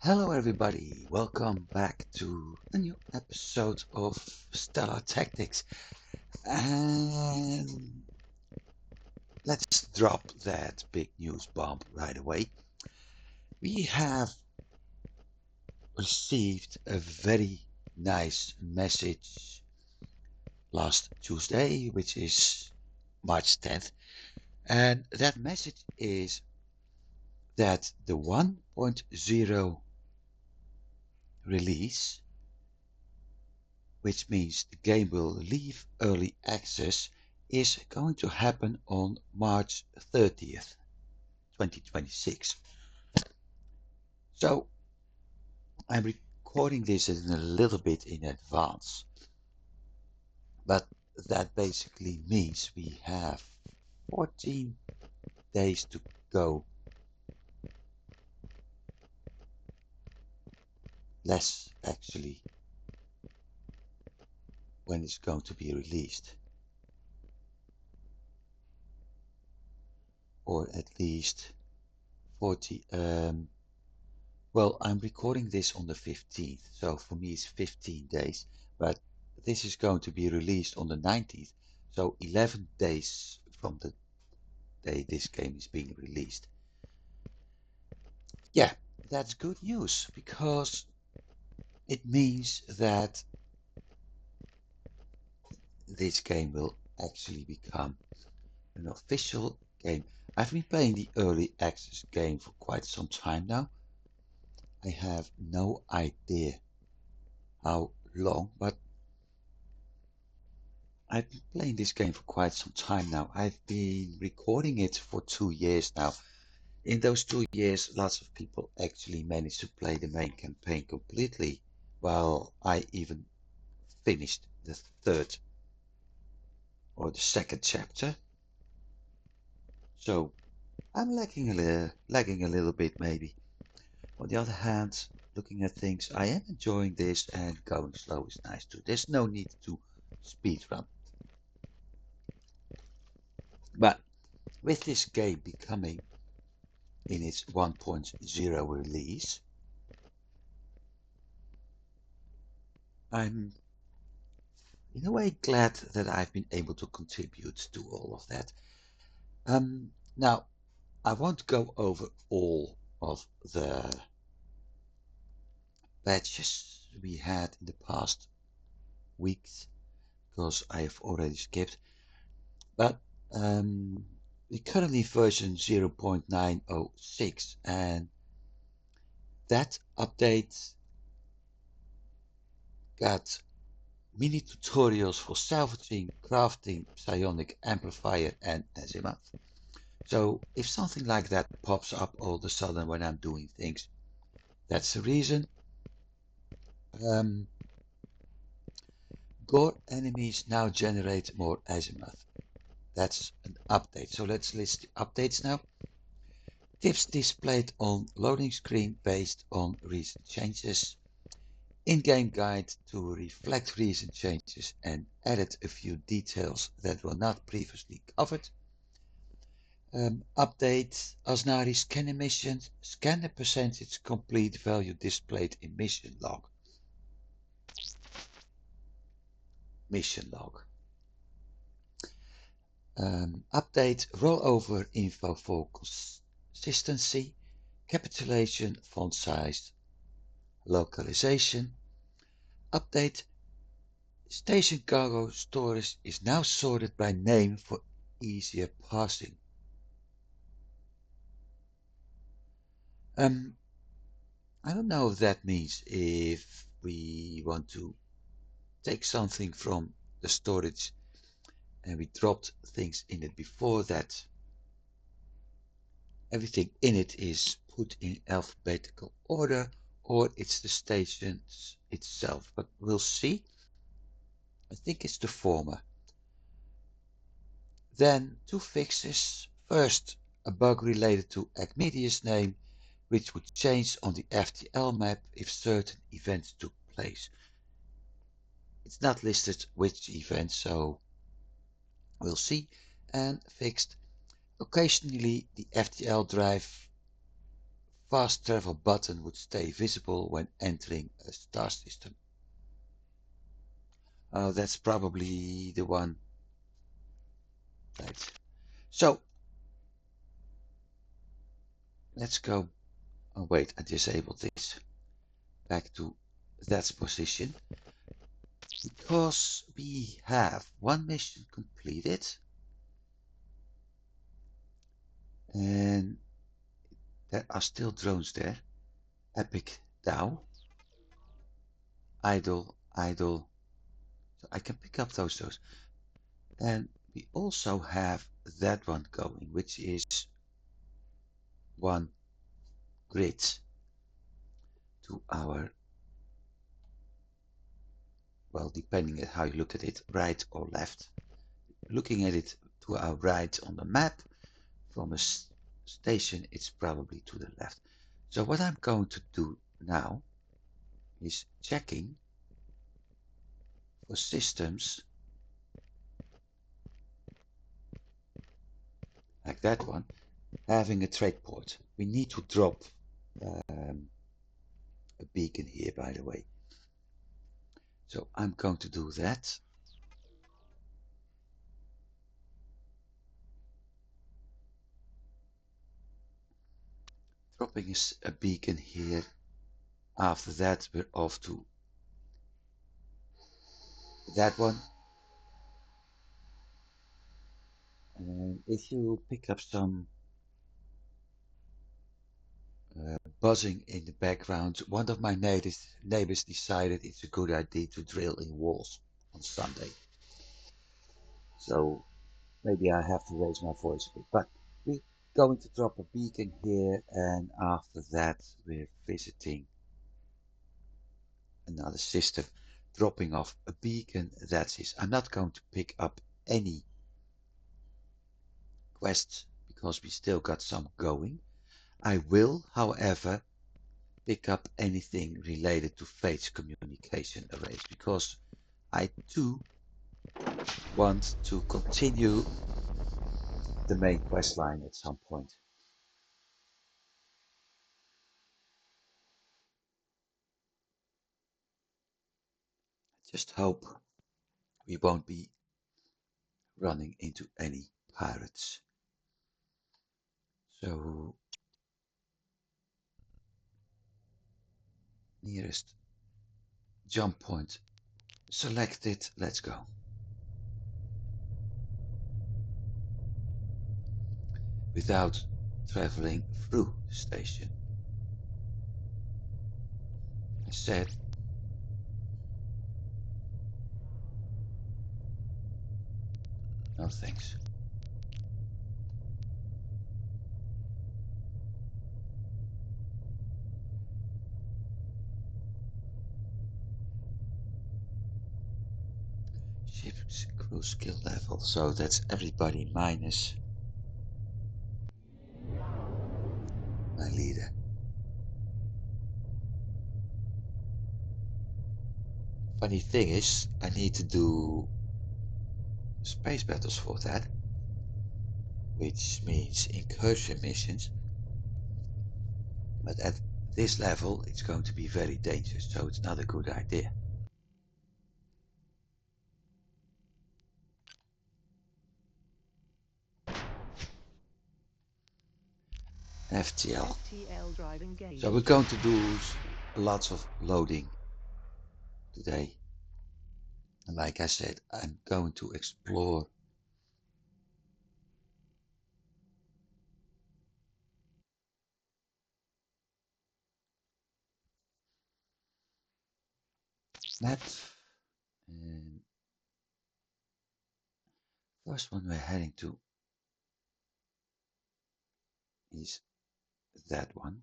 Hello everybody, welcome back to a new episode of Stellar Tactics. And let's drop that big news bomb right away. We have received a very nice message last Tuesday, which is March 10th. And that message is that the 1.0 release, which means the game will leave early access, is going to happen on March 30th, 2026. So I'm recording this in a little bit in advance, but that basically means we have 14 days to go, less actually, when it's going to be released, or at least 40. Well, I'm recording this on the 15th, so for me it's 15 days, but this is going to be released on the 19th, so 11 days from the day this game is being released. Yeah, that's good news, because it means that this game will actually become an official game. I've been playing the early access game for quite some time now. I have no idea how long, but I've been playing this game for quite some time now. I've been recording it for 2 years now. In those 2 years, lots of people actually managed to play the main campaign completely, while I even finished the third or the second chapter. So I'm lagging a little bit maybe. On the other hand, looking at things, I am enjoying this, and going slow is nice too. There's no need to speedrun. But with this game becoming in its 1.0 release, I'm in a way glad that I've been able to contribute to all of that. Now, I won't go over all of the patches we had in the past weeks, because I have already skipped, but we're currently version 0.906, and that update got mini tutorials for salvaging, crafting, psionic amplifier, and azimuth. So if something like that pops up all of a sudden when I'm doing things, that's the reason. Gore enemies now generate more azimuth. That's an update. So let's list the updates now. Tips displayed on loading screen based on recent changes. In-game guide to reflect recent changes and added a few details that were not previously covered. Update Asnari scanner missions. Scanner percentage complete value displayed in mission log. Mission log. Update rollover info for consistency. Capitulation, font size, localization. Update station cargo storage is now sorted by name for easier parsing. I don't know if that means if we want to take something from the storage and we dropped things in it before that, everything in it is put in alphabetical order, or it's the stations itself, but we'll see. I think it's the former. Then two fixes. First, a bug related to Agmedia's name, which would change on the FTL map if certain events took place. It's not listed which event, so we'll see. And fixed. Occasionally, the FTL drive fast travel button would stay visible when entering a star system. Oh, that's probably the one. Right. So let's go. Oh, wait, I disabled this. Back to that position. Because we have one mission completed. And there are still drones there. Epic Dow. Idle, idle. So I can pick up those. And we also have that one going, which is one grid to our, well, depending on how you look at it, right or left. Looking at it to our right on the map, from a station, it's probably to the left. So what I'm going to do now is checking for systems like that one, having a trade port. We need to drop a beacon here, by the way. So I'm going to do that. Dropping a beacon here. After that, we're off to that one. And if you pick up some buzzing in the background, one of my neighbors decided it's a good idea to drill in walls on Sunday. So maybe I have to raise my voice a bit. But we're going to drop a beacon here, and after that, we're visiting another system, dropping off a beacon. That's it. I'm not going to pick up any quests because we still got some going. I will, however, pick up anything related to Phage communication arrays because I too want to continue the main quest line at some point. I just hope we won't be running into any pirates. So nearest jump point selected. Let's go. Without traveling through the station. I said no thanks. Ship's crew skill level, so that's everybody minus my leader. Funny thing is, I need to do space battles for that, which means incursion missions. But at this level, it's going to be very dangerous, so it's not a good idea. FTL. So we're going to do lots of loading today. And like I said, I'm going to explore map. And first one we're heading to is that one.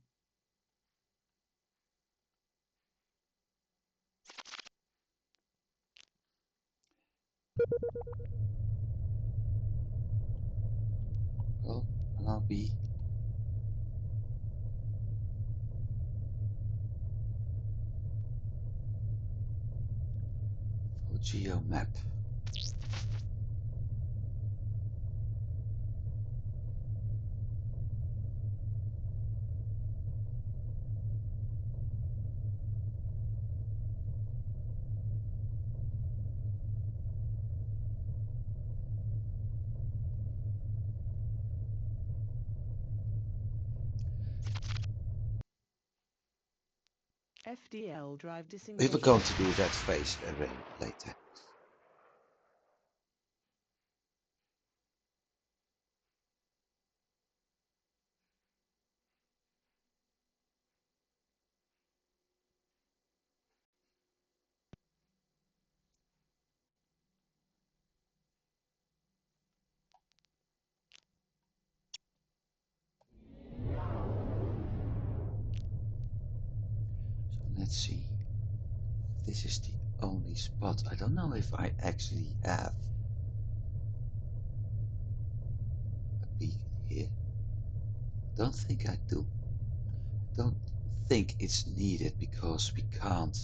Well, and I'll be for geo map. FDL drive We disengaged. were going to do that phase array later. So let's see. This is the only spot. I don't know if I actually have a beacon here. Don't think I do. Don't think it's needed because we can't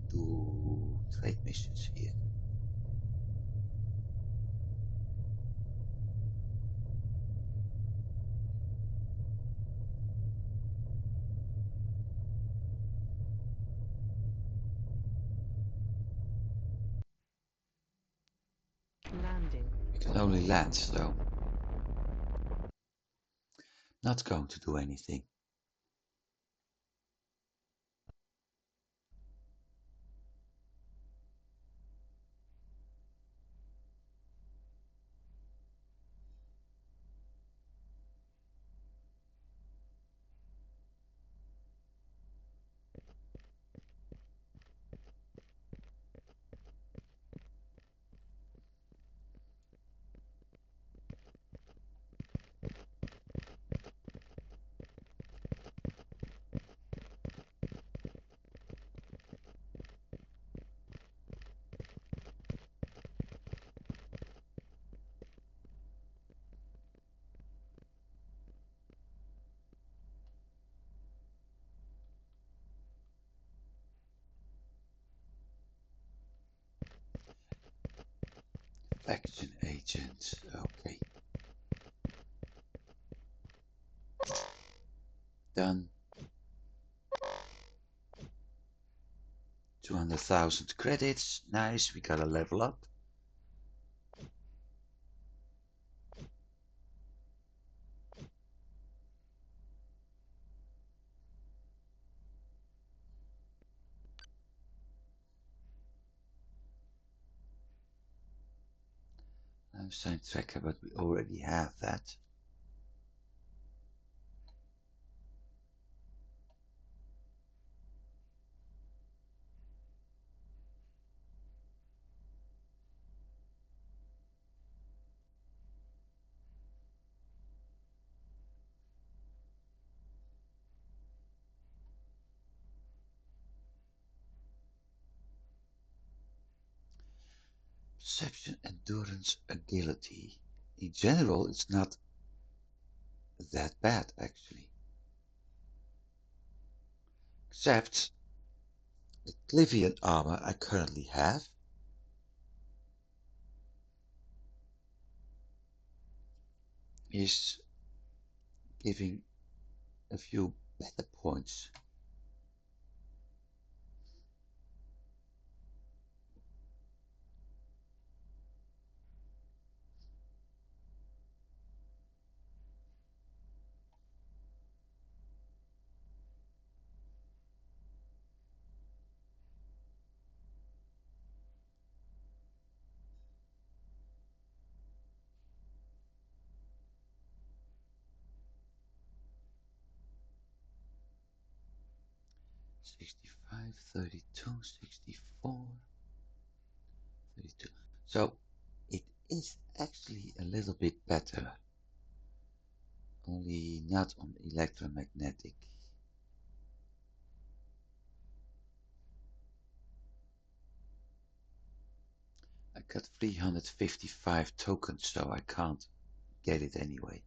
do trade missions here. Landing. We can only land, so not going to do anything. Faction agent, okay. Done. 200,000 credits, nice, we got a level up. Sign tracker, but we already have that. Perception, endurance, agility. In general, it's not that bad actually. Except the Clivian armor I currently have is giving a few better points. '65, 32, 64, 32. So it is actually a little bit better, only not on electromagnetic. I got 355 tokens, so I can't get it anyway.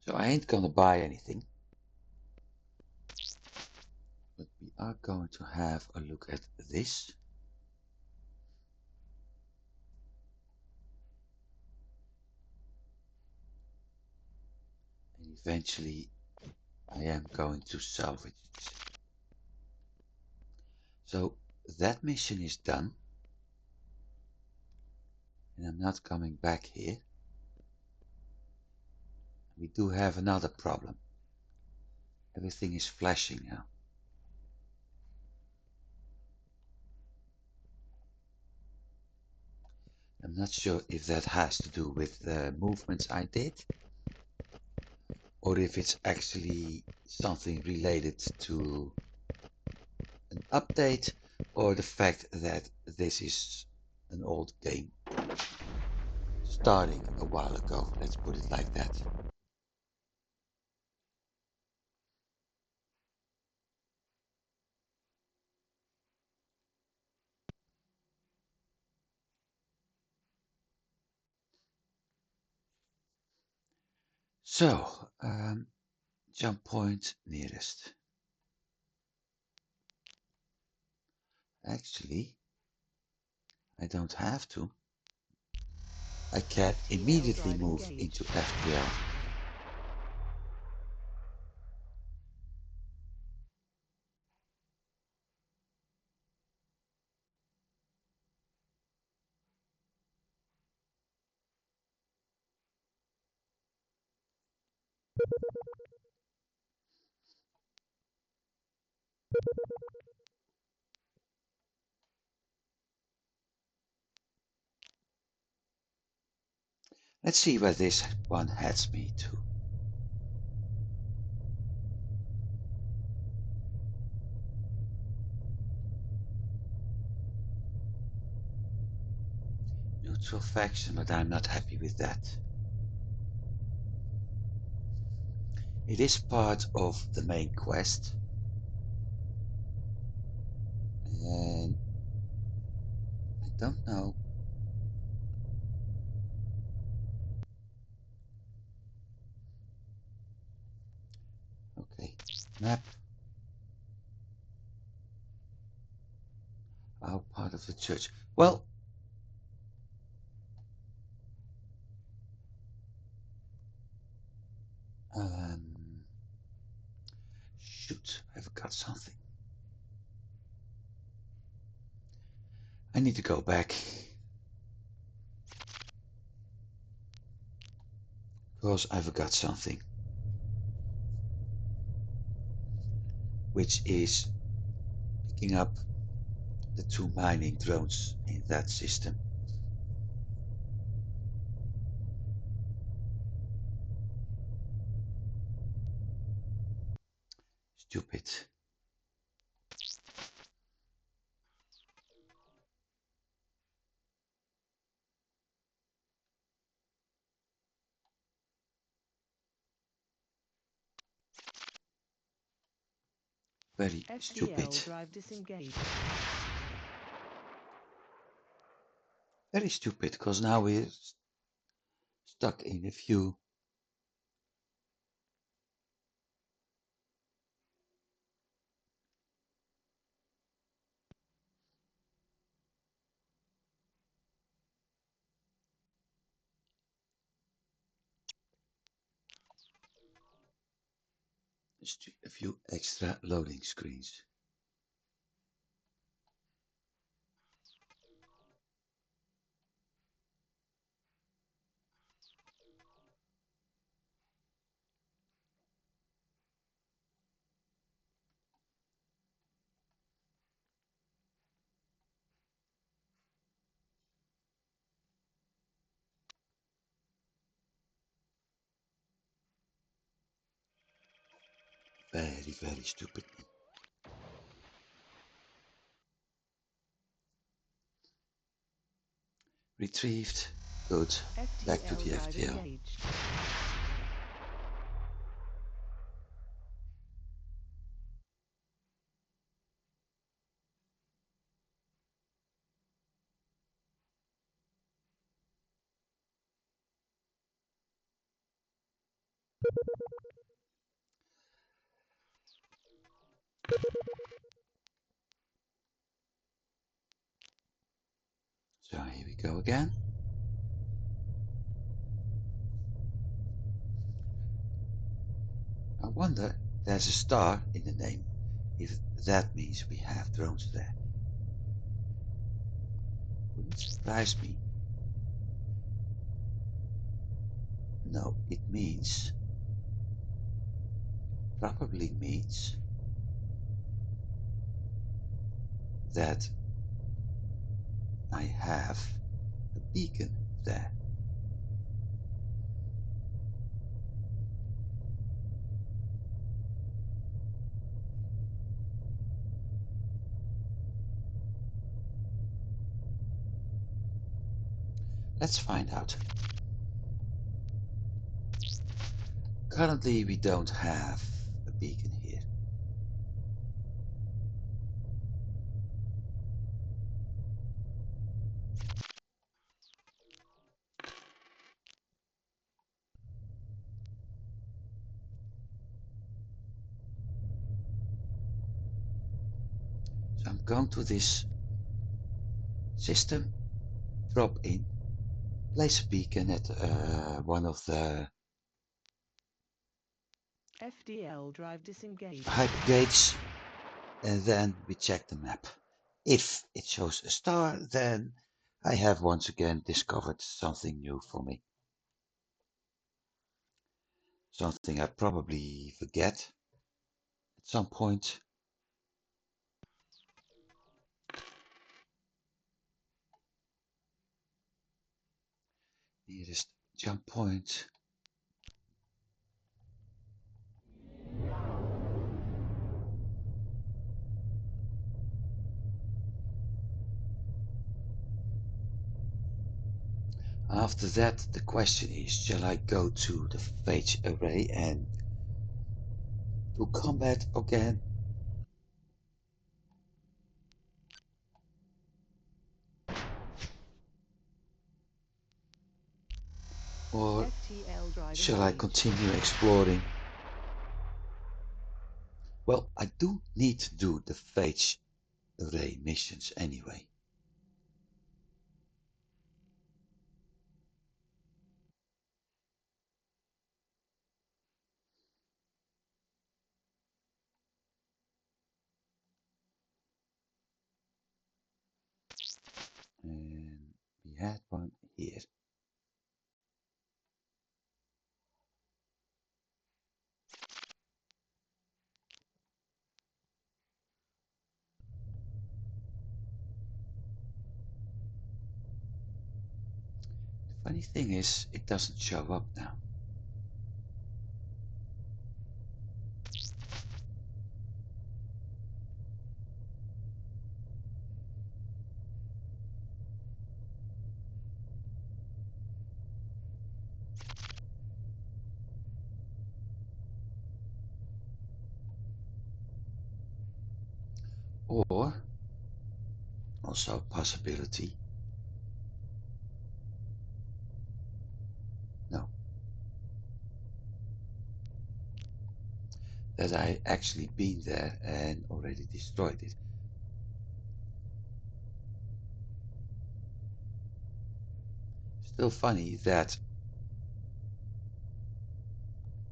So I ain't gonna buy anything. But we are going to have a look at this. And eventually I am going to salvage it. So that mission is done. And I'm not coming back here. We do have another problem. Everything is flashing now. I'm not sure if that has to do with the movements I did, or if it's actually something related to an update, or the fact that this is an old game starting a while ago. Let's put it like that. So, jump point nearest. Actually, I don't have to. I can FTL immediately drive move engaged. into FTL. Let's see where this one heads me to. Neutral faction, but I'm not happy with that. It is part of the main quest. And I don't know. Okay, map. Our part of the church. Well, um, shoot, I forgot something. I need to go back. Because I forgot something. Which is picking up the 2 mining drones in that system. Stupid. Very stupid. FTL drive disengaged. Very stupid, because now we're stuck in a few. A few extra loading screens. Very, very stupid. Retrieved. Good. Back to FTL the drive FTL. engaged. So here we go again. I wonder, there's a star in the name. if that means we have drones there. Wouldn't surprise me. No, it means, probably means that I have a beacon there. Let's find out. Currently we don't have a beacon here. So I'm going to this system, drop in, place a beacon at one of the FDL drive disengaged. hyper gates, and then we check the map. If it shows a star, then I have once again discovered something new for me. Something I probably forget at some point. Nearest jump point. After that, the question is, shall I go to the Phage Array and do combat again? Or FTL drive shall I engaged. continue exploring? Well, I do need to do the Phage Array missions anyway. And we had one here. The funny thing is, it doesn't show up now. Or, also a possibility, no, that I actually been there and already destroyed it. Still funny that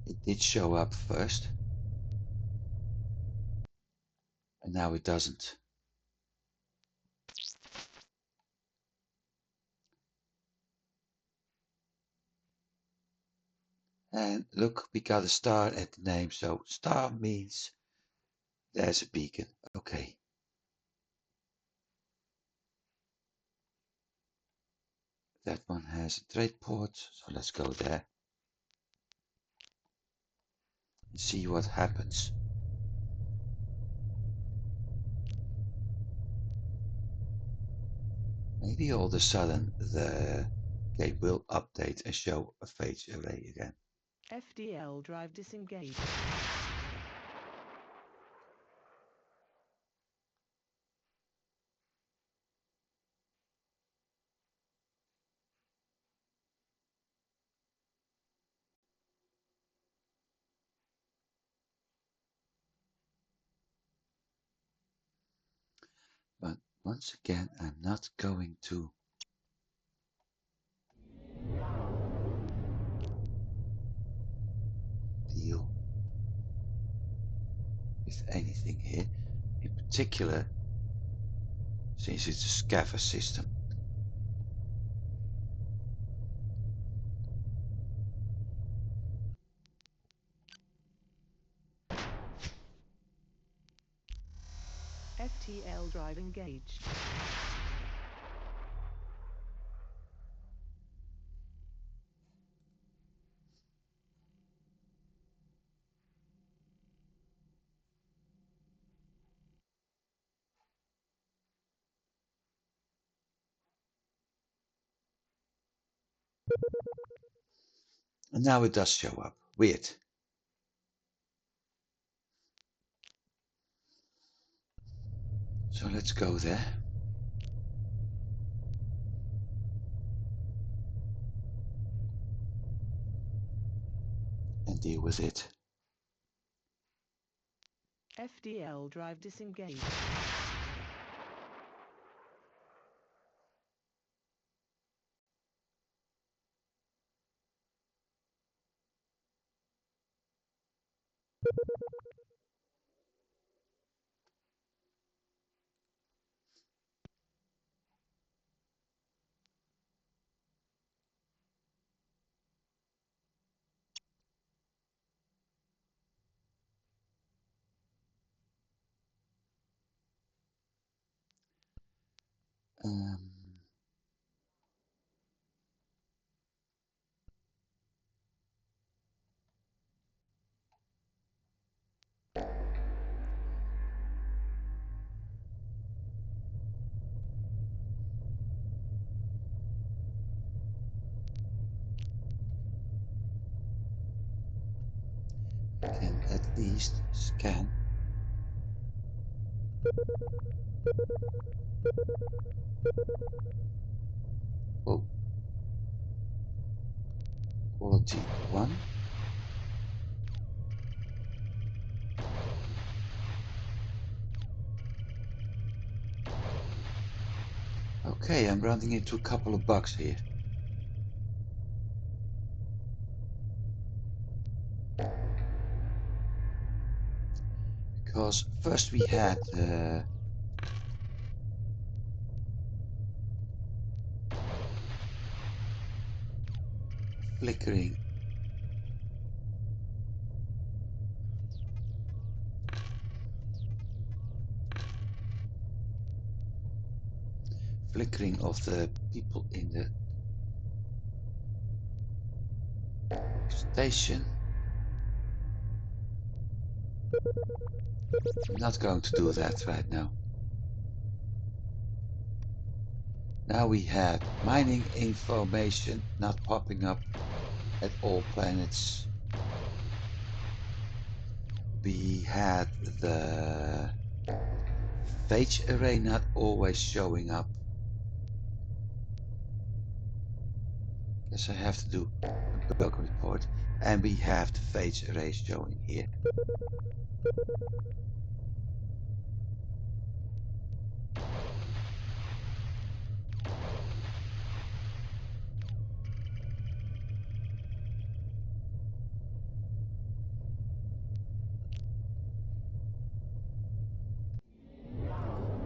it did show up first, and now it doesn't. And look, we got a star at the name, so star means there's a beacon. Okay. That one has a trade port, so let's go there and see what happens. Maybe all of a sudden the game will update and show a Phage Array again. FDL drive disengaged. But once again, I'm not going to deal with anything here, in particular since it's a scatter system. FTL drive engaged. And now it does show up. Weird. So let's go there. And deal with it. FDL drive disengaged. Um, I can at least scan. Oh, quality 1. Okay, I'm running into a couple of bugs here. Because first we had flickering of the people in the station. I'm not going to do that right now. Now we had mining information not popping up at all planets. We had the Phage Array not always showing up. Guess I have to do a bug report. And we have the Phage Array showing here.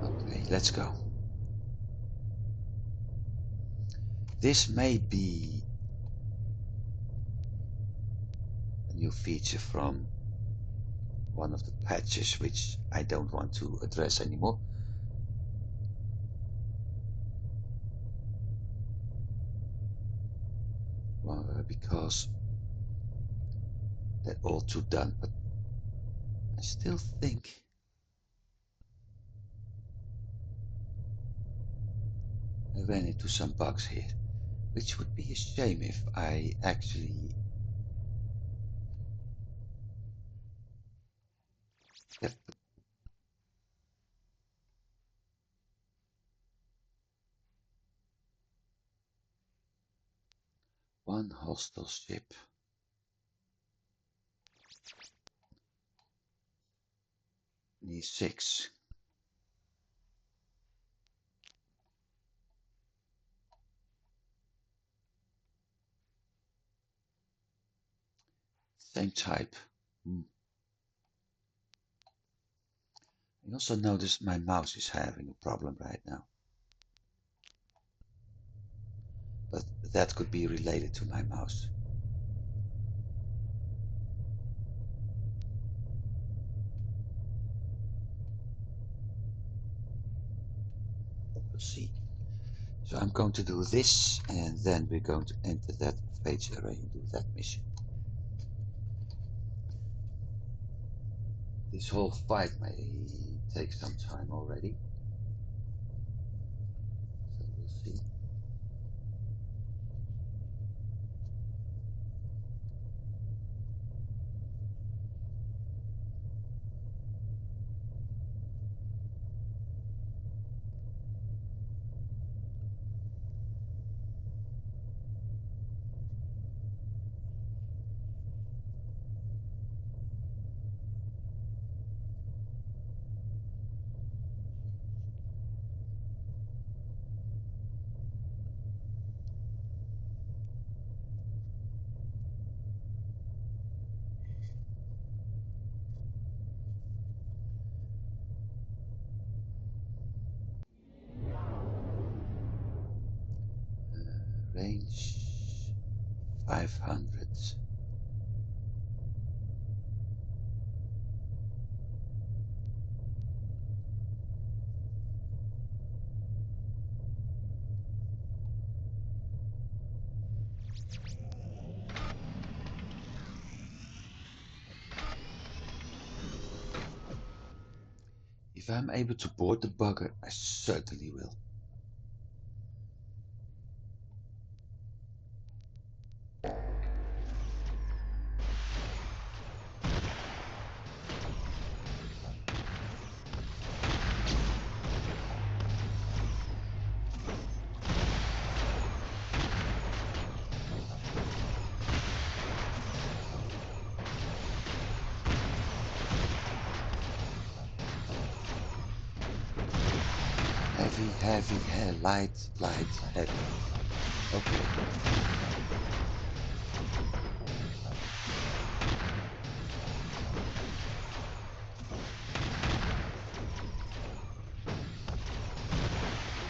Okay, let's go. This may be a new feature from one of the patches which I don't want to address anymore. Well, because they're all too done, but I still think I ran into some bugs here, which would be a shame if I actually kept one hostile ship. Need 6. Same type. You also notice my mouse is having a problem right now. But that could be related to my mouse. We'll see. So I'm going to do this, and then we're going to enter that Phage Array and do that mission. This whole fight may take some time already. So we'll see. Range 500. If I'm able to board the bugger, I certainly will. Heavy, light, heavy. Okay.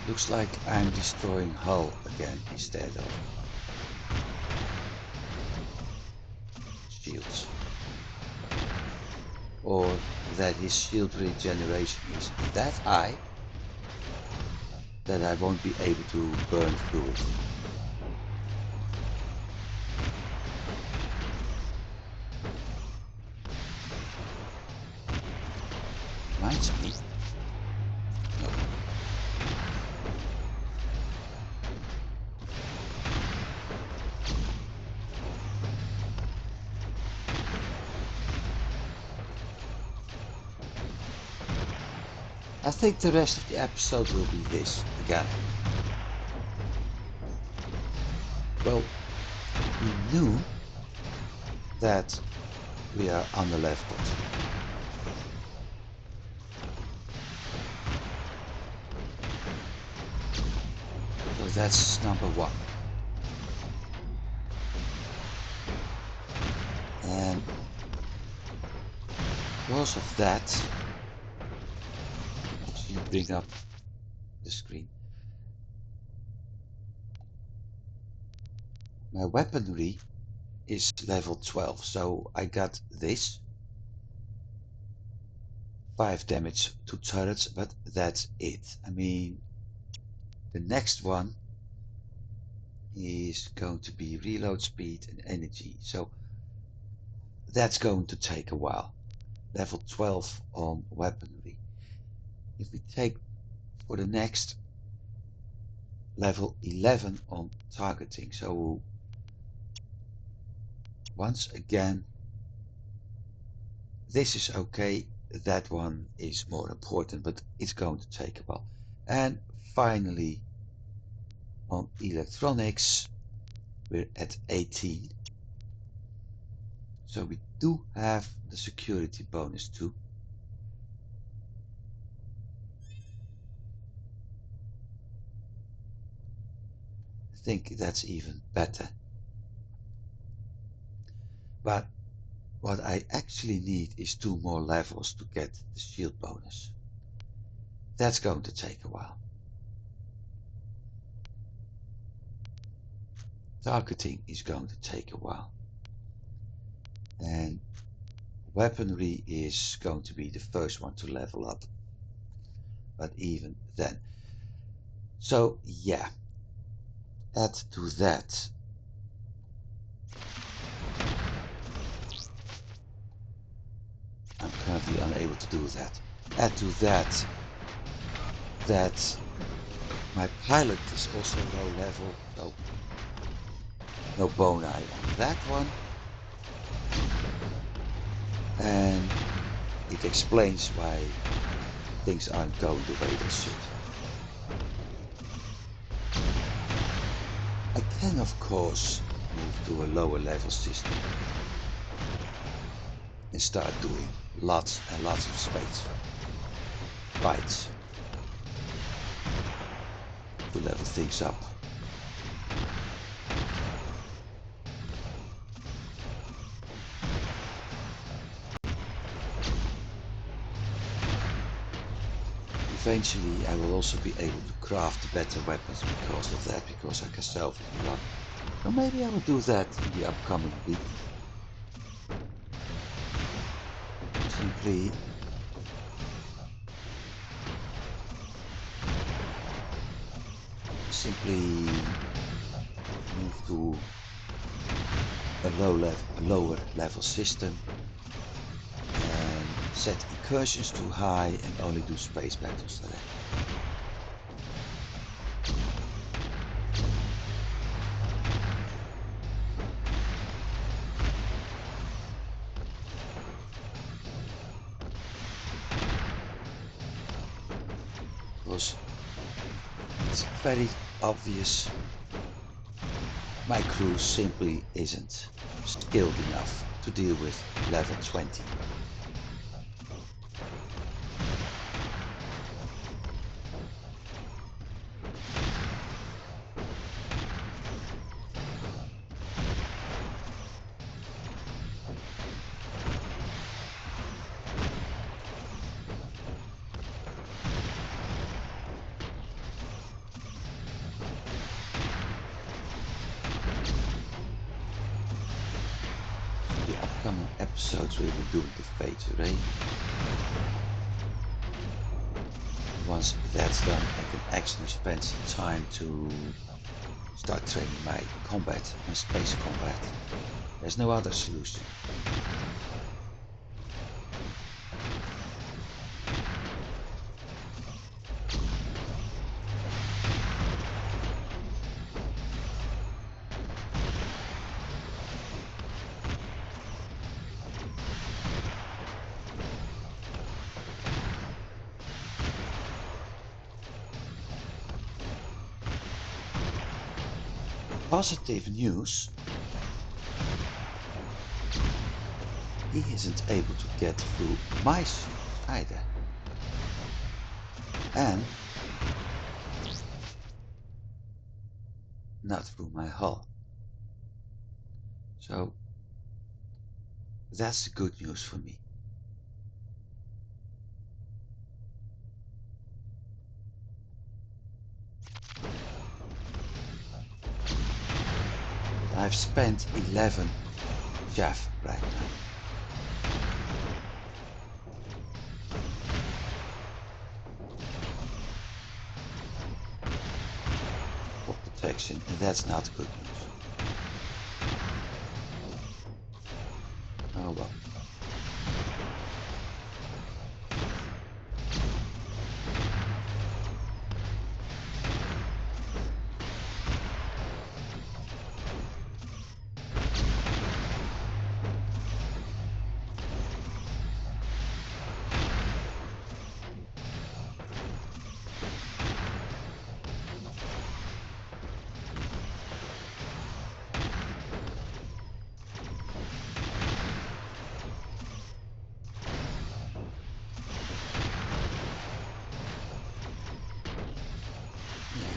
Looks like I'm destroying hull again instead of shields. Or that his shield regeneration is that high that I won't be able to burn through it. Reminds me. No. I think the rest of the episode will be this again. Well, we knew that we are on the left bot. So that's number one. And because of that, actually bring up the screen. My weaponry is level 12, so I got this 5 damage to turrets, but that's it. I mean, the next one is going to be reload speed and energy, so that's going to take a while. Level 12 on weaponry. If we take for the next level 11 on targeting, so once again this is okay, that one is more important, but it's going to take a while. And finally on electronics we're at 18, so we do have the security bonus too. I think that's even better, but what I actually need is 2 more levels to get the shield bonus. That's going to take a while. Targeting is going to take a while. And weaponry is going to be the first one to level up. But even then. So yeah, add to that I'm currently unable to do that. Add to that my pilot is also low level, so no bone eye on that one. And it explains why things aren't going the way they should. I can of course move to a lower level system and start doing lots and lots of space fights to level things up. Eventually I will also be able to craft better weapons because of that, because I can salvage them up. So maybe I will do that in the upcoming week. Simply move to a lower level system and set incursions too high and only do space battles there. Because it's very obvious my crew simply isn't skilled enough to deal with level 20. Upcoming episodes we will be doing the Phage Array. Once that's done, I can actually spend some time to start training my combat, my space combat. There's no other solution. Positive news, he isn't able to get through my suit either. And not through my hull. So that's the good news for me. I've spent 11 chaff right now. For protection, and that's not good news. Oh well.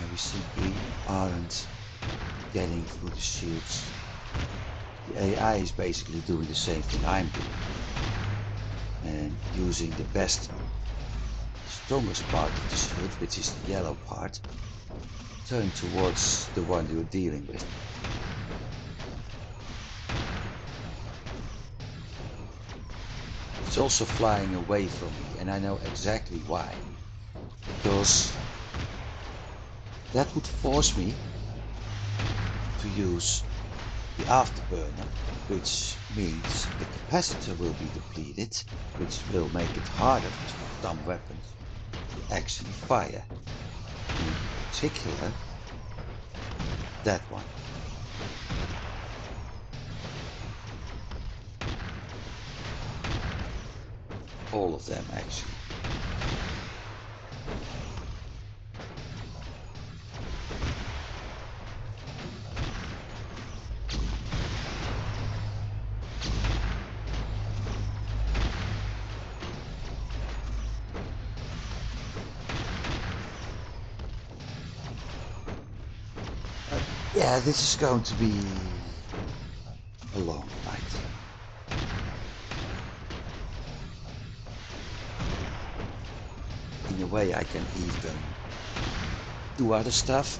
We simply aren't getting through the shields. The AI is basically doing the same thing I'm doing and using the best strongest part of the shield, which is the yellow part, turn towards the one you're dealing with. It's also flying away from me, and I know exactly why. Because that would force me to use the afterburner, which means the capacitor will be depleted, which will make it harder for some weapons to actually fire. In particular, that one. All of them, actually. Yeah, this is going to be a long night. In a way, I can even do other stuff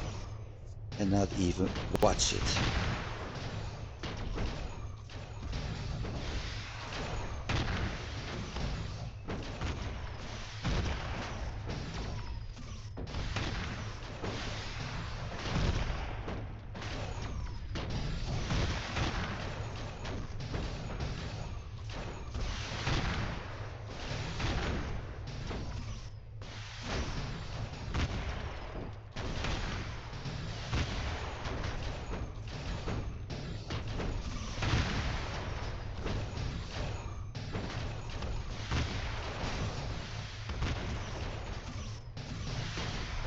and not even watch it.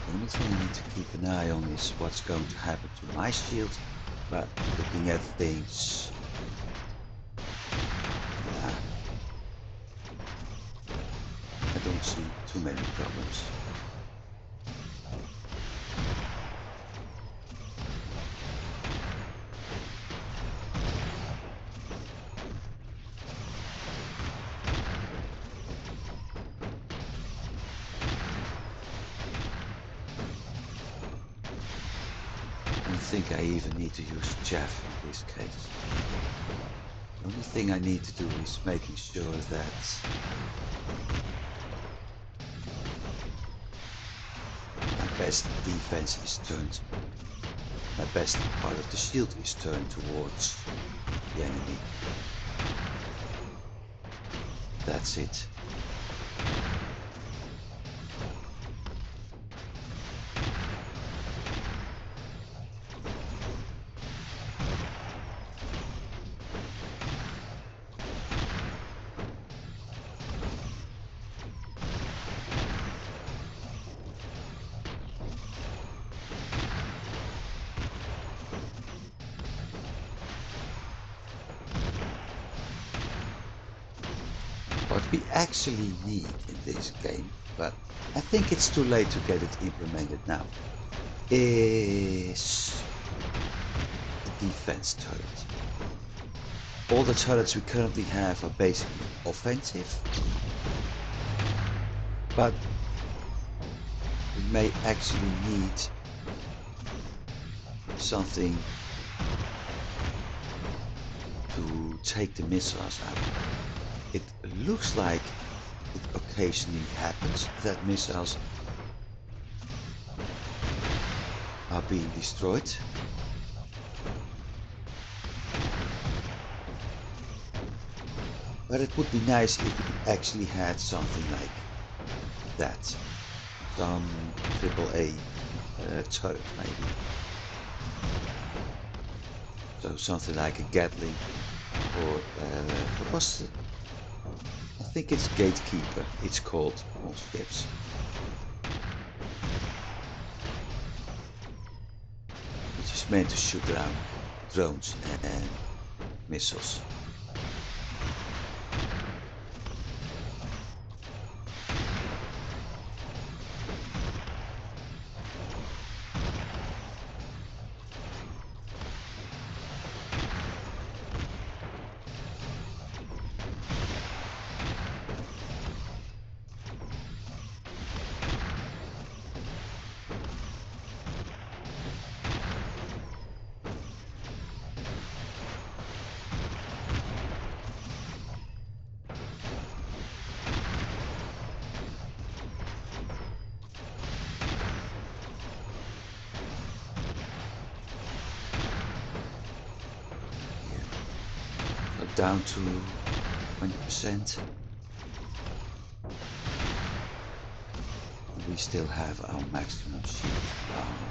The only thing I need to keep an eye on is what's going to happen to my shield, but looking at things, I don't see too many problems. I think I even need to use chaff in this case. The only thing I need to do is making sure that my best defense is turned, my best part of the shield is turned towards the enemy. That's it. What we actually need in this game, but I think it's too late to get it implemented now, is the defense turret. All the turrets we currently have are basically offensive, but we may actually need something to take the missiles out. It looks like it occasionally happens that missiles are being destroyed. But it would be nice if we actually had something like that. Some AAA turret maybe. So something like a Gatling or what was it? I think it's Gatekeeper, it's called on ships. Which is meant to shoot down drones and missiles. down to 20%. We still have our maximum shield armor.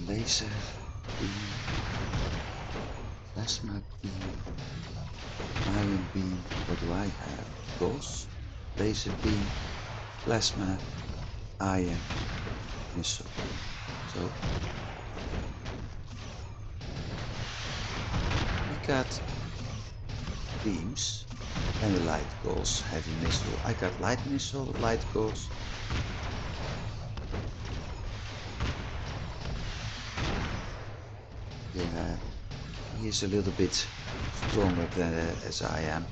Laser beam, plasma beam, ion beam. What do I have? Gauss, laser beam, plasma, ion, missile. So we got beams and a light gauss, heavy missile. I got light missile, light gauss. Yeah, he is a little bit stronger than as I am.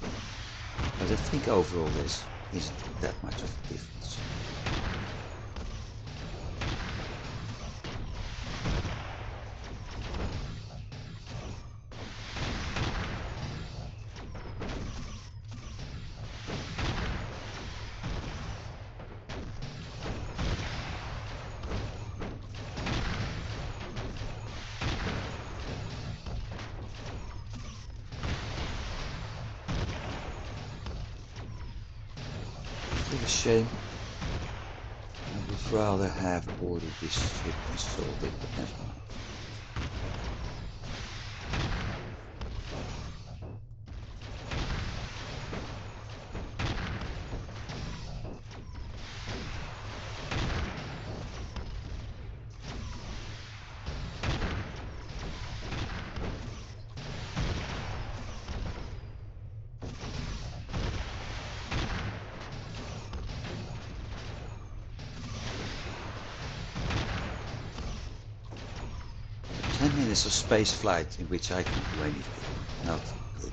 But I think overall this isn't that much of a difference. A shame. I would rather have ordered this ship and sold it, but never mind. Of space flight in which I can do anything. Not good.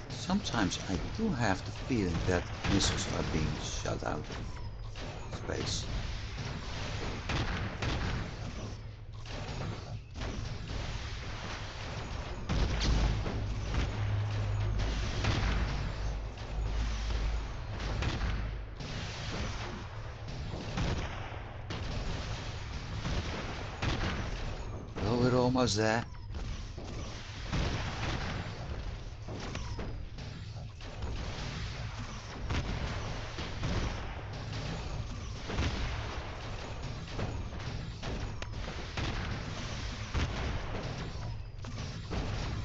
Sometimes I do have the feeling that missiles are being shot out of space. Well, we're almost there.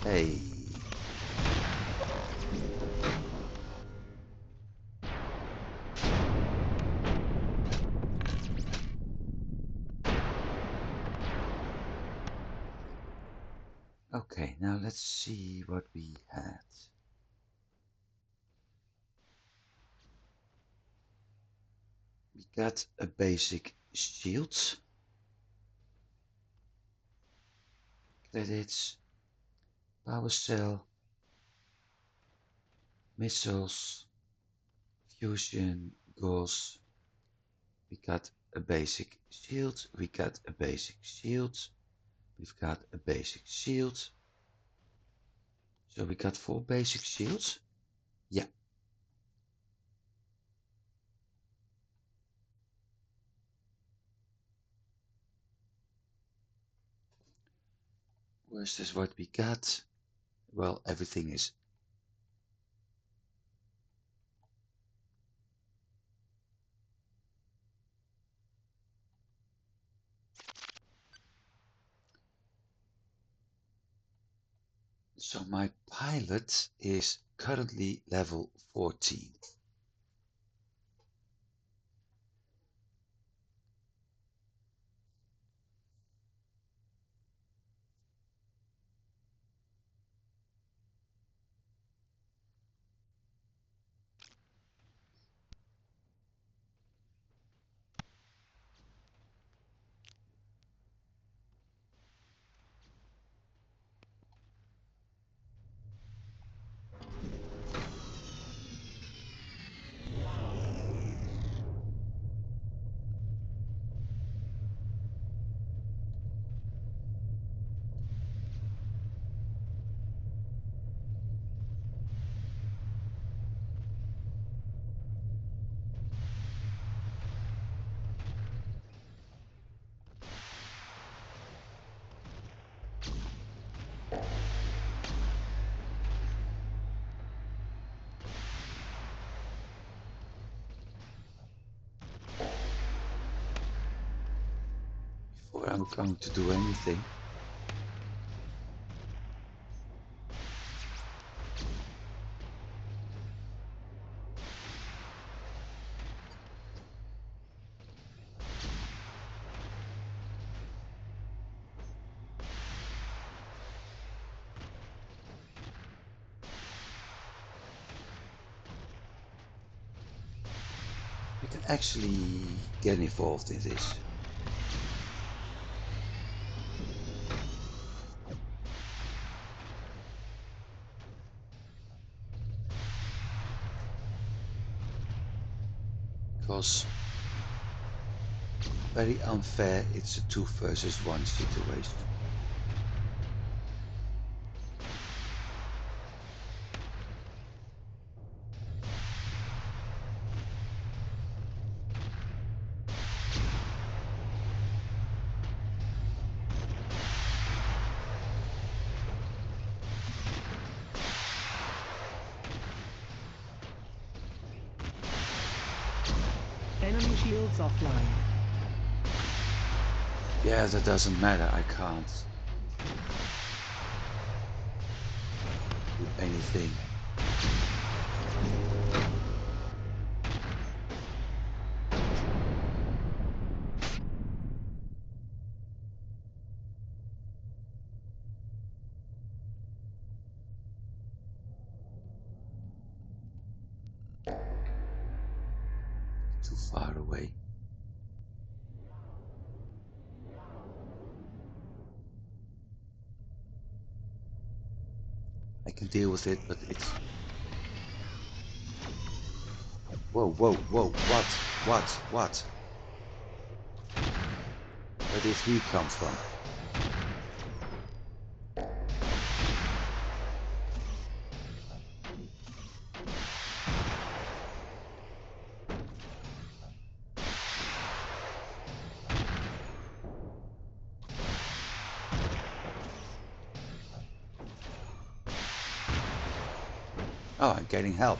Hey. Okay, now let's see what we had. We got a basic shield. Credits. Power cell. Missiles. Fusion. Gauss. We got a basic shield. We got a basic shield. We've got a basic shield. So we got 4 basic shields. Yeah. Worst is what we got. Well, everything is. So my pilot is currently level 14. Before I'm going to do anything, I can actually get involved in this. Because very unfair, it's a 2 versus 1 situation. Enemy shields offline. Yeah, that doesn't matter, I can't do anything. Too far away. I can deal with it, but it's... Whoa, whoa, whoa, what? Where did he come from? Oh, I'm getting help.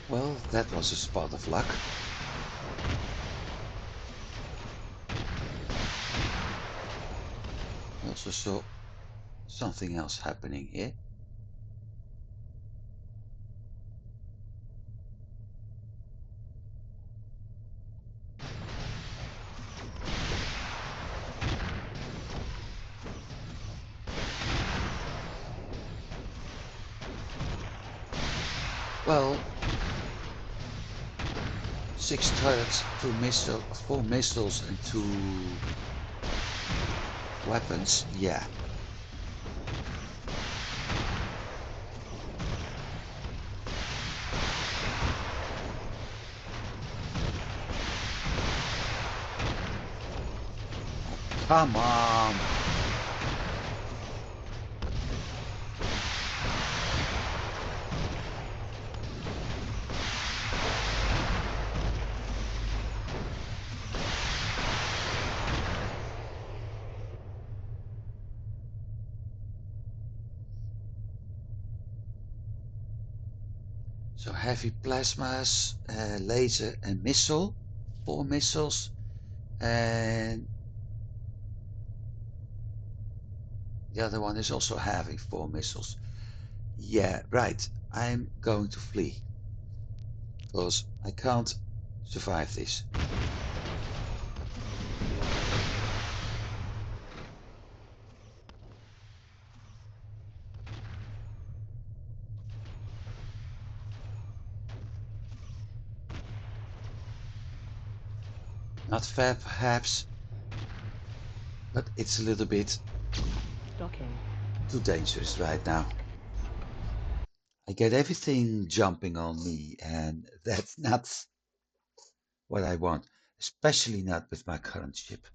Well, that was a spot of luck. I also saw something else happening here. Well, 6 turrets, 4 missiles and 2 weapons. Yeah. Come on. So heavy plasmas, laser and missile. 4 missiles. And the other one is also having 4 missiles. Yeah, right. I'm going to flee. Because I can't survive this. Not fair perhaps, but it's a little bit Docking. too dangerous right now. I get everything jumping on me and that's not what I want, especially not with my current ship.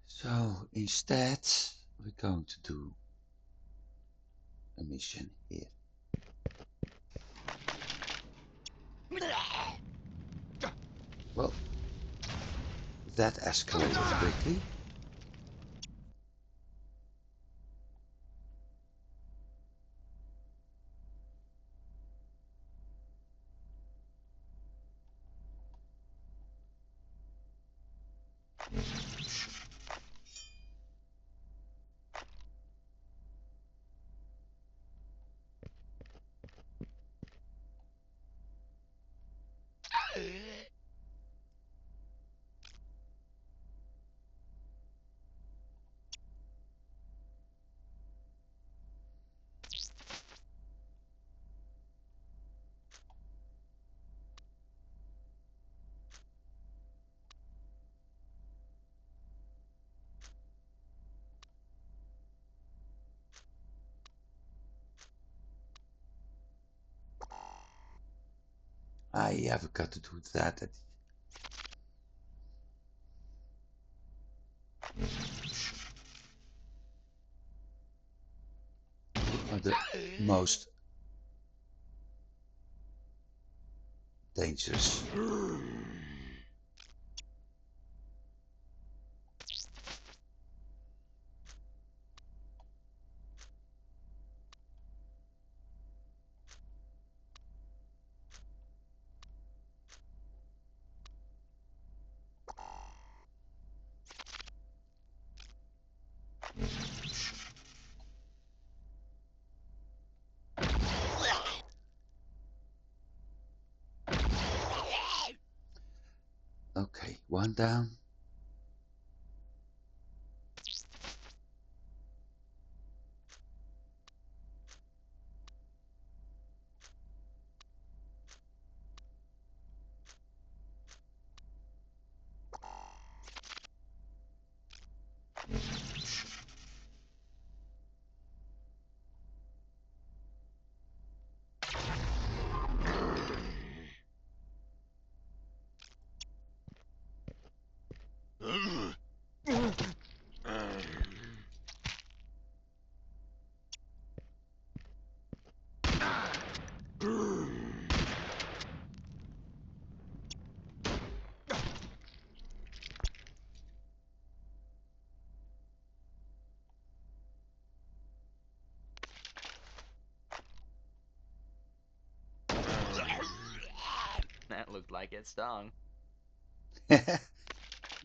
So instead, we're going to do a mission here. Well, that escalated quickly. I have got to do that. Are the most dangerous. Okay, one down. That looked like it stung.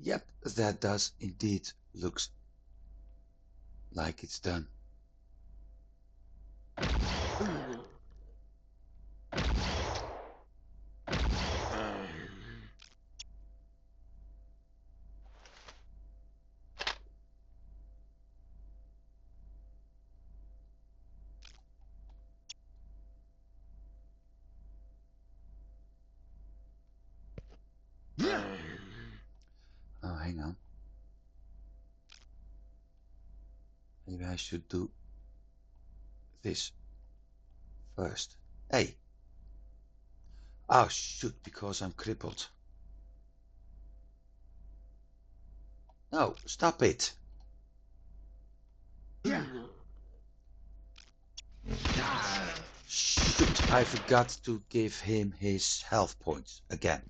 Yep, that does indeed looks like it's done. Maybe I should do this first. Hey! Oh shoot, because I'm crippled. No, stop it! Shoot, I forgot to give him his health points again.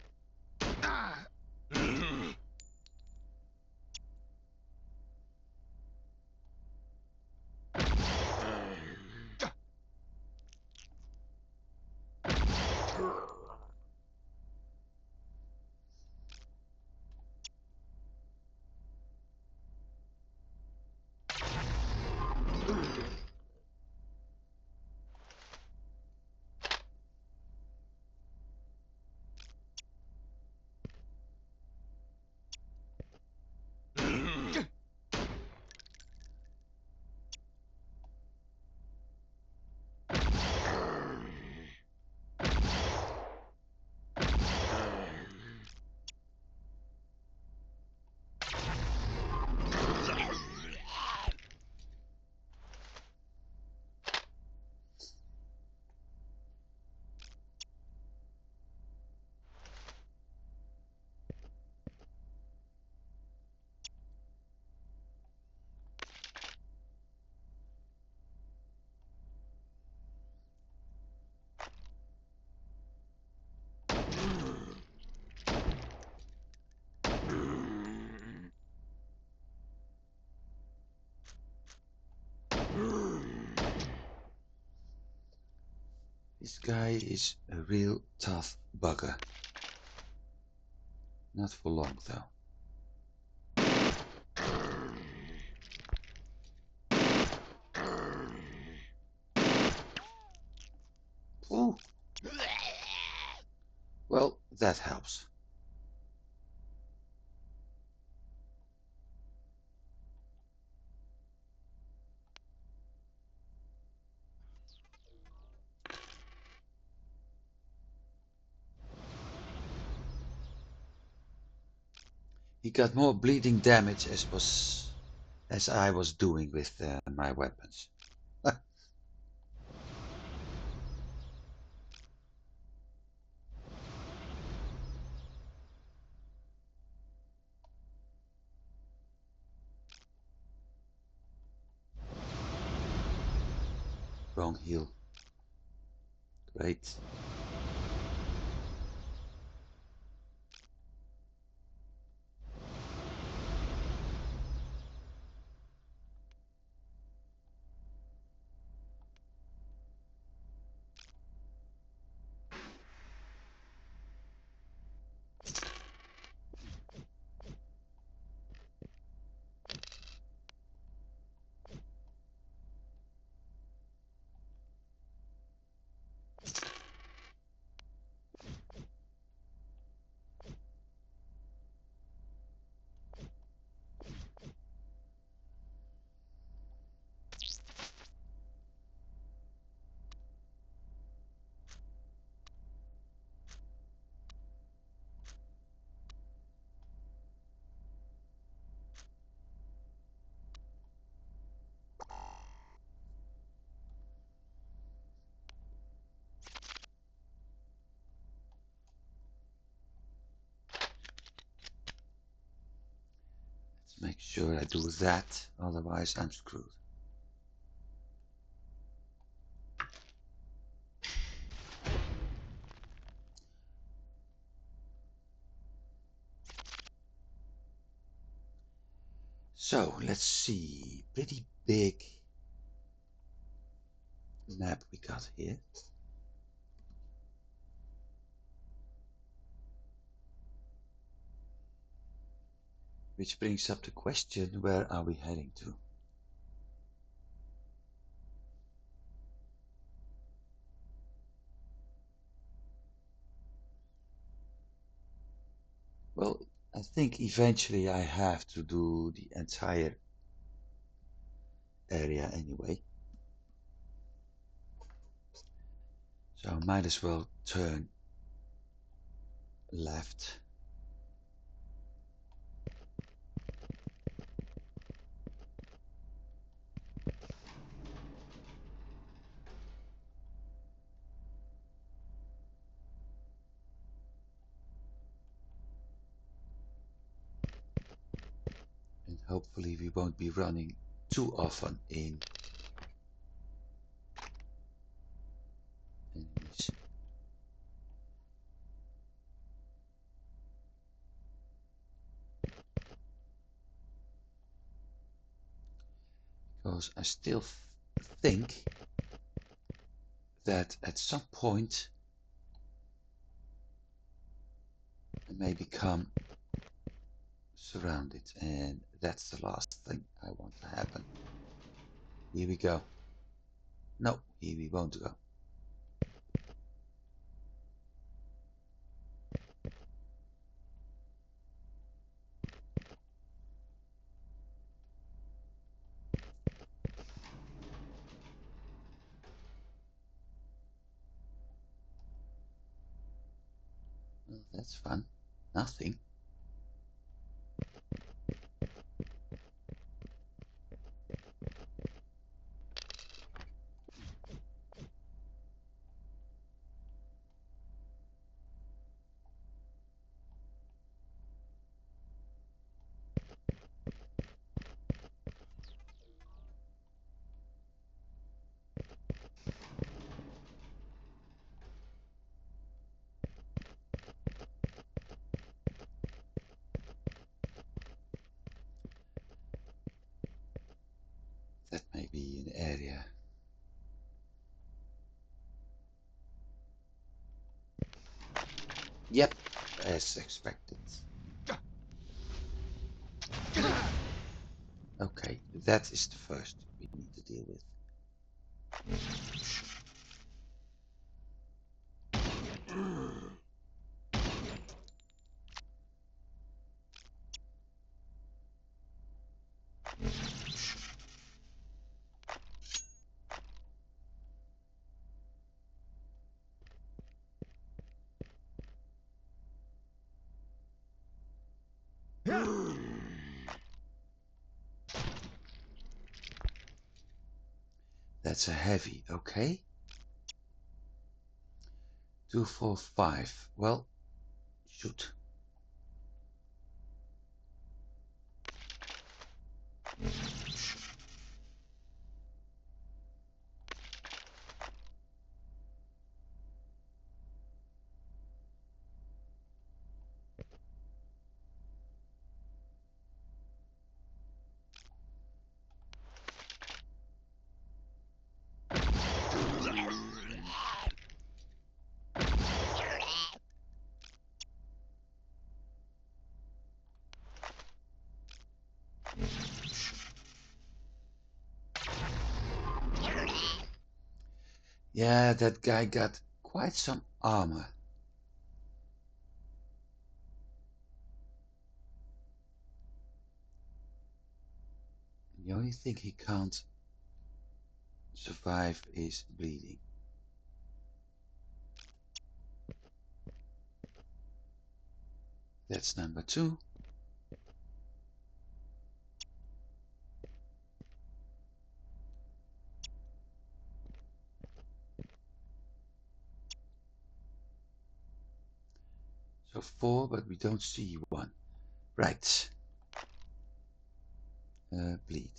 This guy is a real tough bugger. Not for long though. Ooh. Well, that helps. He got more bleeding damage as I was doing with my weapons. Wrong heal. Great. Let's make sure I do that, otherwise I'm screwed. So let's see, pretty big map we got here. Which brings up the question, where are we heading to? Well, I think eventually I have to do the entire area anyway. So I might as well turn left. Hopefully we won't be running too often in enemies. Because I still think that at some point I may become surrounded, and that's the last thing I want to happen. Here we go. No, here we won't go. Well, that's fun. Nothing. That may be an area. Yep, as expected. Okay, that is the first we need to deal with. That's a heavy, okay. 2, 4, 5. Well, shoot. Yeah, that guy got quite some armor. The only thing he can't survive is bleeding. That's number 2. So 4, but we don't see 1. Right. Bleed.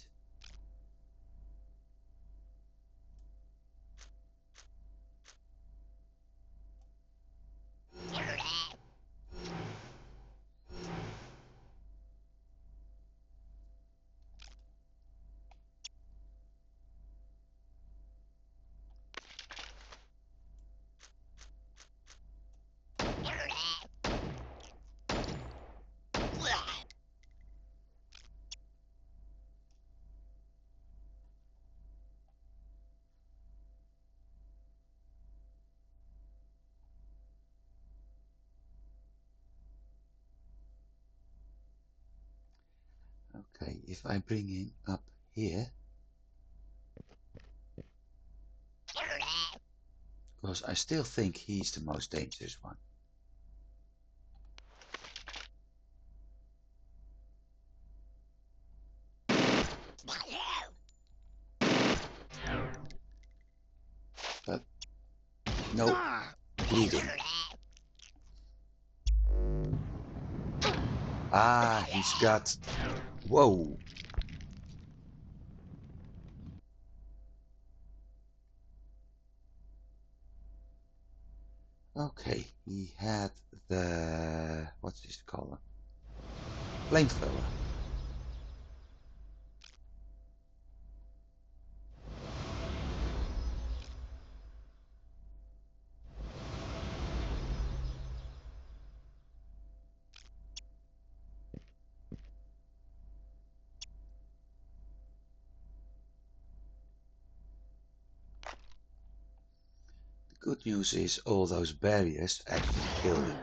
Okay, if I bring him up here, because I still think he's the most dangerous one. But no bleeding. Ah, he's got Whoa. Okay, he had the, what's this color? Flamethrower. The good news is all those barriers actually kill him.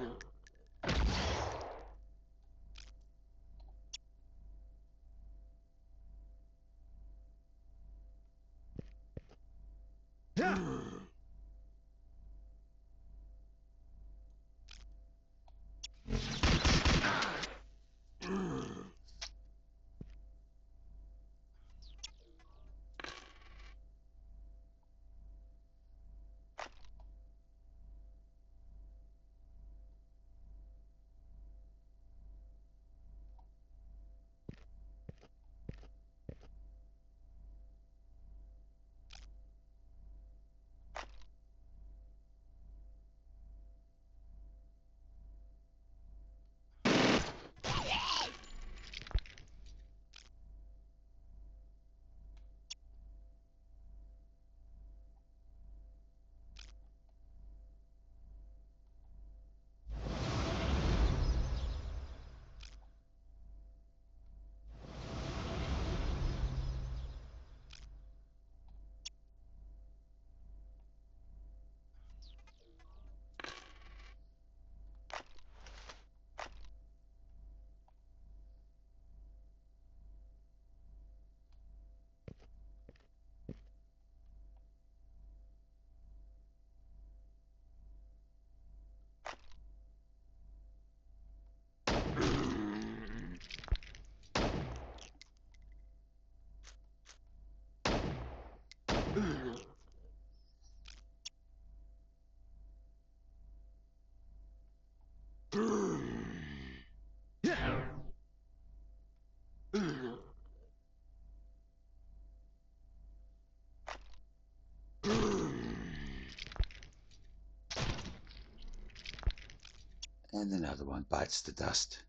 And another one bites the dust.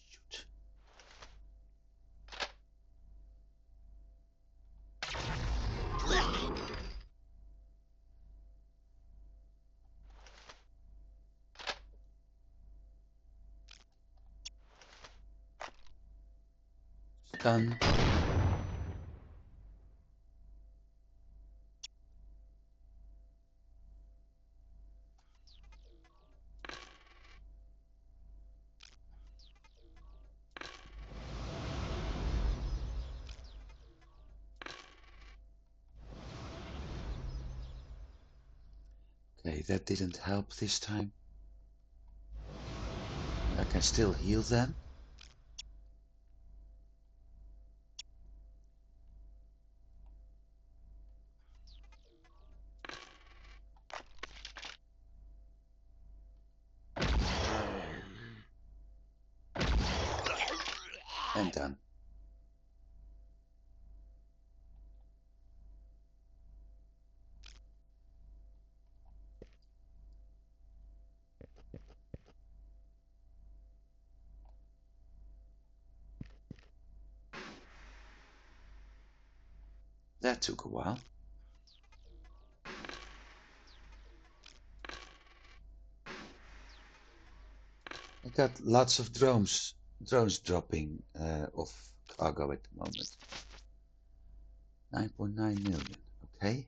Shoot. Done. Okay, that didn't help this time. I can still heal them. And done. That took a while. I got lots of drones dropping off cargo at the moment. 9.9 million. Okay.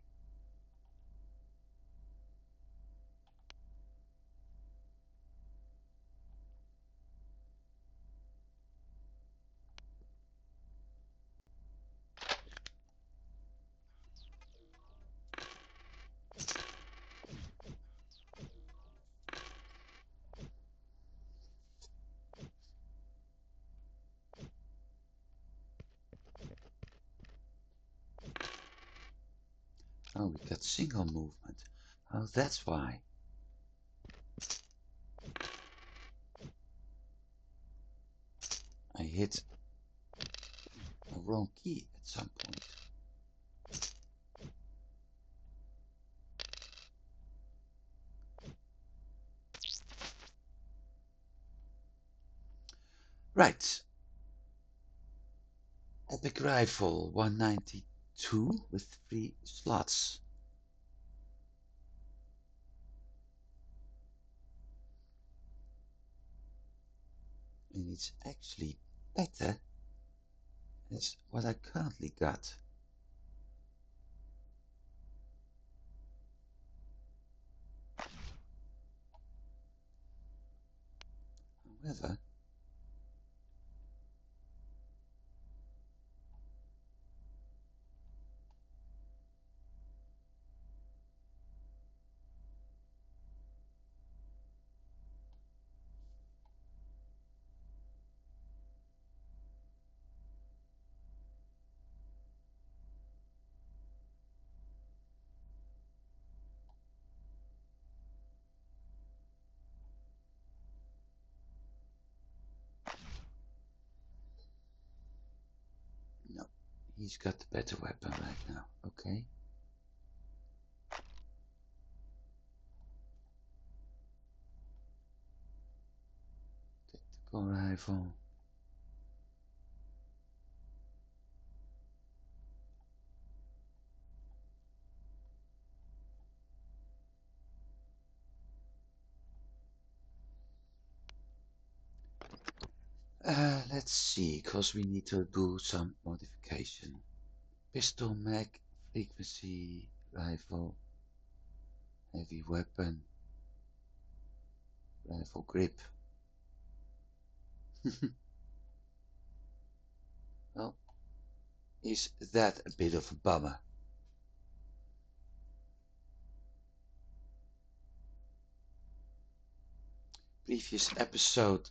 Oh, we got single movement. Oh, that's why. I hit a wrong key at some point. Right. Epic Rifle 192 with 3 slots. And it's actually better as what I currently got. However, no, he's got the better weapon right now. Okay. Tactical rifle. Let's see, because we need to do some modification. Pistol mag, frequency, rifle, heavy weapon, rifle grip. Well, is that a bit of a bummer? Previous episode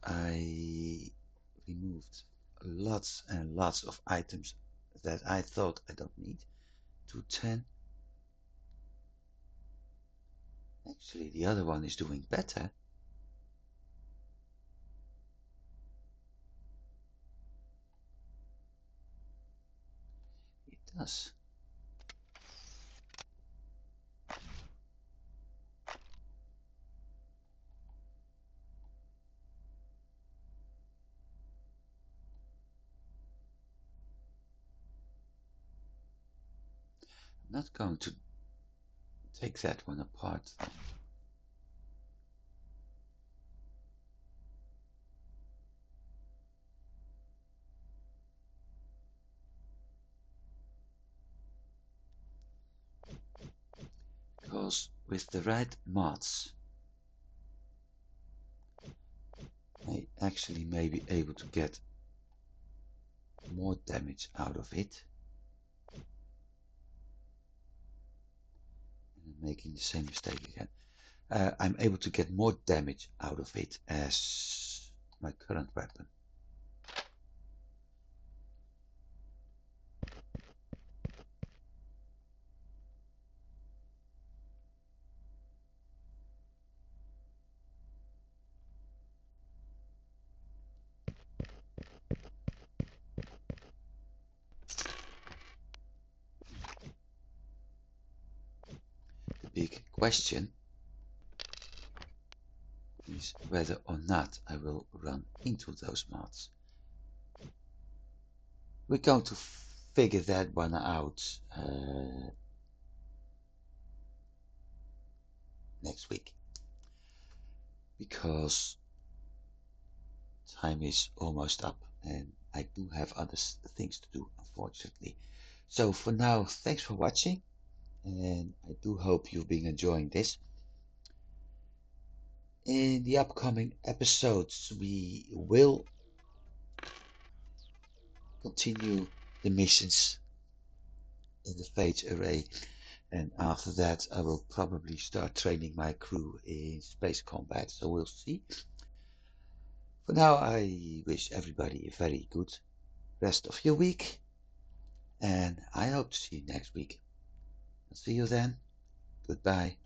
I removed lots and lots of items that I thought I don't need to 10. Actually, the other one is doing better. It does. I'm not going to take that one apart though. Because with the right mods I actually may be able to get more damage out of it. And I'm making the same mistake again. I'm able to get more damage out of it as my current weapon. The big question is whether or not I will run into those mods. We're going to figure that one out next week, because time is almost up and I do have other things to do, unfortunately. So for now, thanks for watching, and I do hope you've been enjoying this. In the upcoming episodes, we will continue the missions in the Phage Array, And after that, I will probably start training my crew in space combat. So we'll see. For now, I wish everybody a very good rest of your week. And I hope to see you next week. I'll see you then. Goodbye.